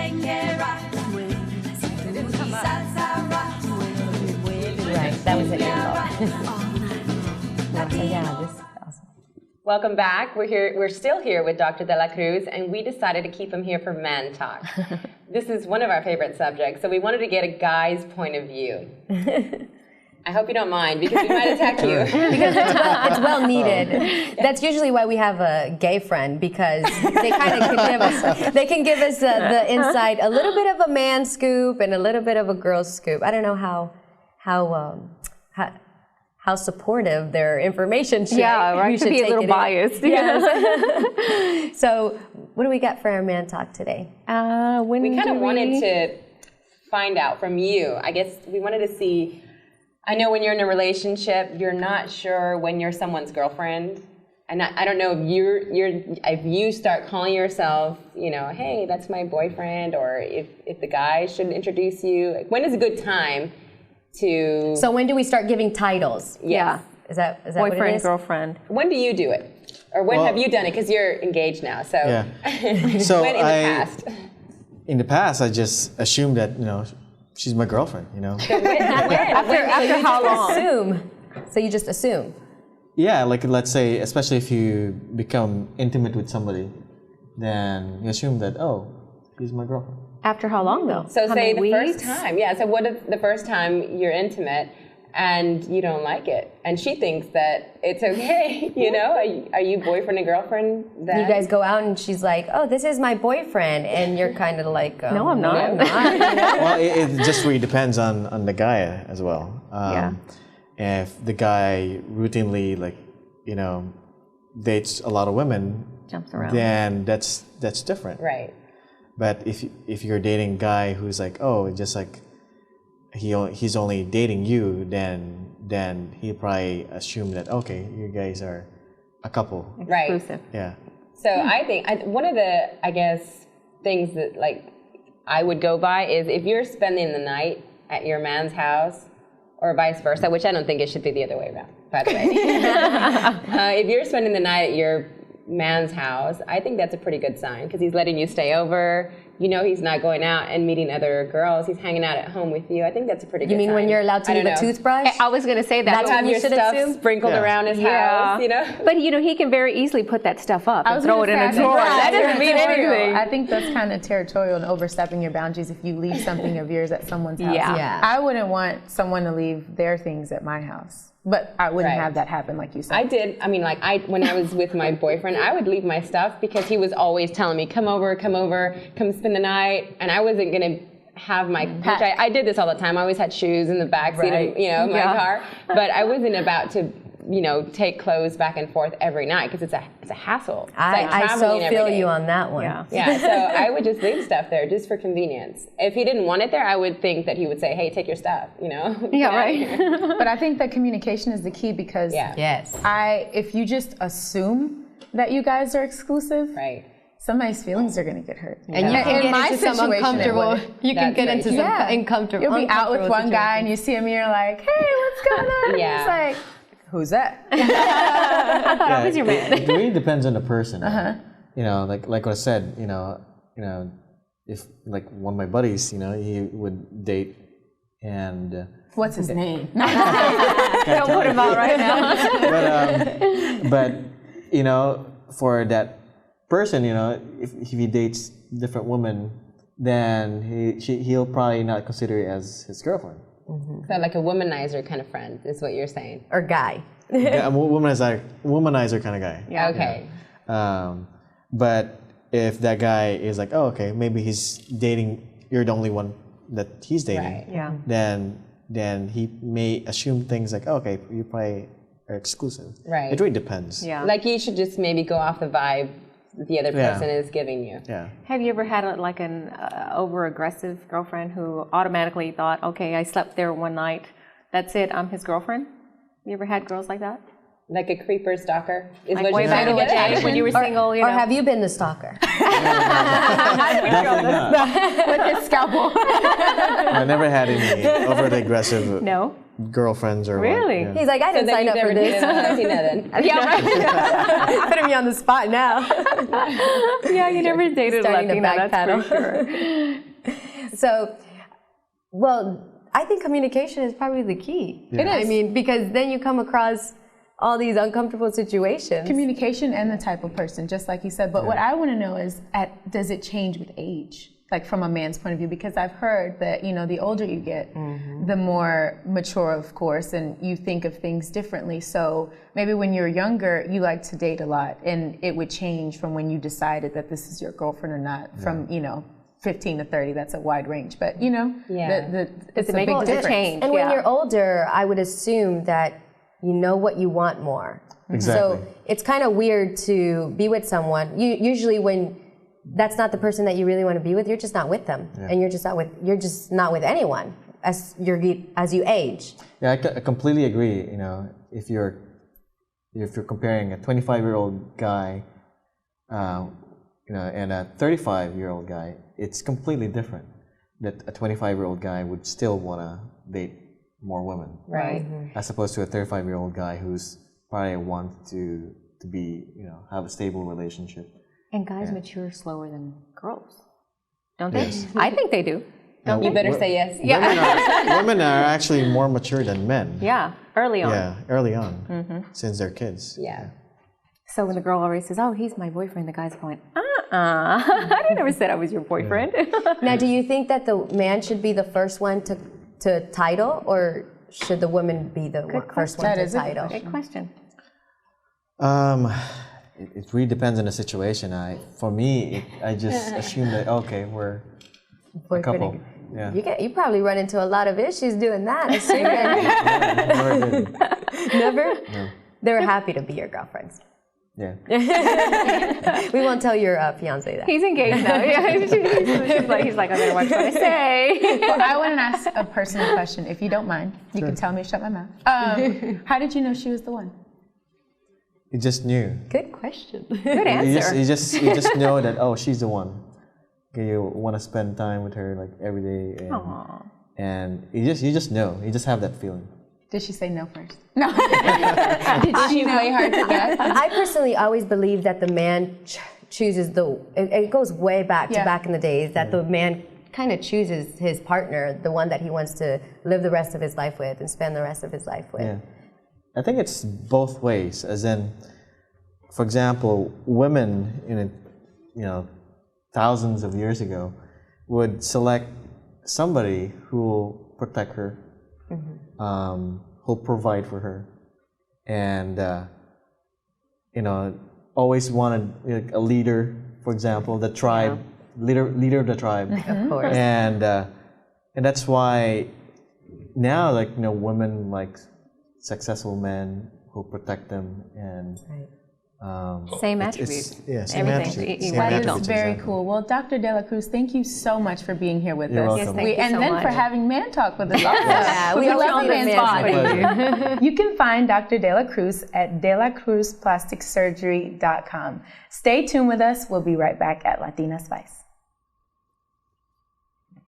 Right, that was it. So yeah, this is awesome. Welcome back. We're still here with Dr. De La Cruz, and we decided to keep him here for Man Talk. This is one of our favorite subjects, so we wanted to get a guy's point of view. I hope you don't mind, because we might attack you. Because it's well needed. That's usually why we have a gay friend, because they kind of can give us the insight, a little bit of a man scoop and a little bit of a girl scoop. I don't know how supportive their information should. Yeah, right. Should be a little biased. Yes. So, what do we got for our Man Talk today? We kind of wanted to find out from you. I guess we wanted to see. I know when you're in a relationship, you're not sure when you're someone's girlfriend, and I don't know if you start calling yourself, hey, that's my boyfriend, or if the guy should introduce you. Like, when is a good time to? So when do we start giving titles? Yes. Yeah. Is that boyfriend, what it is? girlfriend? When do you do it, or when have you done it? Because you're engaged now, so. Yeah. So when in the past? In the past, I just assumed that she's my girlfriend. When? After how long? Assume. So you just assume. Yeah, like let's say, especially if you become intimate with somebody, then you assume that she's my girlfriend. After how long though? So how say the weeks? first time. Yeah. So what if the first time you're intimate and you don't like it, and she thinks that it's okay? Are you boyfriend and girlfriend then? You guys go out and she's like, "Oh, this is my boyfriend," and you're kind of like, "No, I'm not." No, I'm not. Well, it just really depends on the guy as well. If the guy routinely dates a lot of women, jumps around, then that's different. Right. But if you're dating a guy who's like, just like he's only dating you, then he'll probably assume that you guys are a couple. Right. Exclusive. Yeah. So I think one of the things that I would go by is if you're spending the night at your man's house, or vice versa, which I don't think it should be the other way around, by the way. If you're spending the night at your man's house, I think that's a pretty good sign, because he's letting you stay over. He's not going out and meeting other girls. He's hanging out at home with you. I think that's a pretty good sign. You mean when you're allowed to leave a toothbrush? I was going to say that. That's have when your you should stuff assume? sprinkled around his house, But he can very easily put that stuff up and throw it in a drawer. That doesn't mean anything. I think that's kind of territorial and overstepping your boundaries if you leave something of yours at someone's house. Yeah. I wouldn't want someone to leave their things at my house. But I wouldn't have that happen, like you said. I did. I mean, when I was with my boyfriend, I would leave my stuff because he was always telling me, come over, come spend the night. And I wasn't going to have my, which I did this all the time. I always had shoes in the backseat of, my car. But I wasn't about to, take clothes back and forth every night, because it's a hassle. It's I so feel you on that one. Yeah, so I would just leave stuff there just for convenience. If he didn't want it there, I would think that he would say, hey, take your stuff, Yeah, right. But I think that communication is the key, because if you just assume that you guys are exclusive, somebody's feelings are going to get hurt. And you can get into some uncomfortable. You can get into some uncomfortable. You'll be out with one guy and you see him and you're like, hey, what's going on? Yeah. He's like, who's that? Who's your man? It really depends on the person. Like what I said, if one of my buddies, he would date and. What's his name? Don't put him out right now. But for that person, if he dates different women, then he'll probably not consider it as his girlfriend. Mm-hmm. So like a womanizer kind of friend is what you're saying. Or guy. Yeah, a womanizer kind of guy. Yeah. Okay. But if that guy is like, maybe he's dating, you're the only one that he's dating. Right. Then he may assume things like, you probably are exclusive. Right. It really depends. Yeah. Like you should just maybe go off the vibe the other person is giving you. Yeah. Have you ever had an over-aggressive girlfriend who automatically thought, okay, I slept there one night, that's it, I'm his girlfriend? You ever had girls like that? Like a creeper stalker is like what way you're back in the day when you were single, Or have you been the stalker? Definitely not. With his scalpel. I never had any overly aggressive. No. girlfriends or Really? What, yeah. He's like, I didn't sign up for this. Yeah, right. Putting me on the spot now. Yeah, you never dated a Starting to Latina, that's backpedal. for sure. So, well, I think communication is probably the key. It is. I mean, because then you come across all these uncomfortable situations. Communication and the type of person, just like you said. But what I want to know is, does it change with age? Like from a man's point of view, because I've heard that, you know, the older you get, the more mature, of course, and you think of things differently. So maybe when you're younger, you like to date a lot, and it would change from when you decided that this is your girlfriend or not. From, you know, 15 to 30, that's a wide range. But, you know, it's a big difference. Change. And when you're older, I would assume that you know what you want more. Exactly. So it's kind of weird to be with someone. Usually when that's not the person that you really want to be with, you're just not with them, and you're just not with anyone as you age. Yeah, I completely agree. You know, if you're comparing a 25-year-old guy, you know, and a 35-year-old guy, it's completely different. That a 25-year-old guy would still want to date more women, Right. as opposed to a 35-year-old guy who's probably wants to be, you know, have a stable relationship. And guys mature slower than girls, don't they? Yes. I think they do. You better say yes. Women are actually more mature than men. Yeah, early on. Yeah, early on, since they're kids. Yeah. So when the girl always says, "Oh, he's my boyfriend," the guy's going, I never said I was your boyfriend. Now, do you think that the man should be the first one to title, or should the woman be the first one to title? Good question. It really depends on the situation. For me, I just assume that okay, we're a couple. Yeah. You probably run into a lot of issues doing that. Never did. Never? No. They were happy to be your girlfriends. Yeah. We won't tell your fiance that. He's engaged now. Yeah, he's like, I better watch what I say. Well, I want to ask a personal question, if you don't mind. You can tell me to shut my mouth. How did you know she was the one? You just knew. Good question. Good answer. You just know that she's the one. Okay, you want to spend time with her like every day, and you just know. You just have that feeling. Did she say no first? No. Did she play hard to get? I personally always believe that the man chooses it goes way back to back in the days, that the man kind of chooses his partner, the one that he wants to live the rest of his life with and spend the rest of his life with. Yeah. I think it's both ways, as in, for example, women thousands of years ago would select somebody who will protect her, who'll provide for her, and always wanted a leader. For example, the tribe leader of the tribe, of course, and that's why now women like successful men who protect them and same attributes. Same attributes. That is very cool. Well, Dr. De La Cruz, thank you so much for being here with You're us. welcome. Yes, And then for having Man Talk with us also. Yeah, we love the Man's man's Body. You can find Dr. De La Cruz at delacruzplasticsurgery.com. Stay tuned with us. We'll be right back at Latina Spice.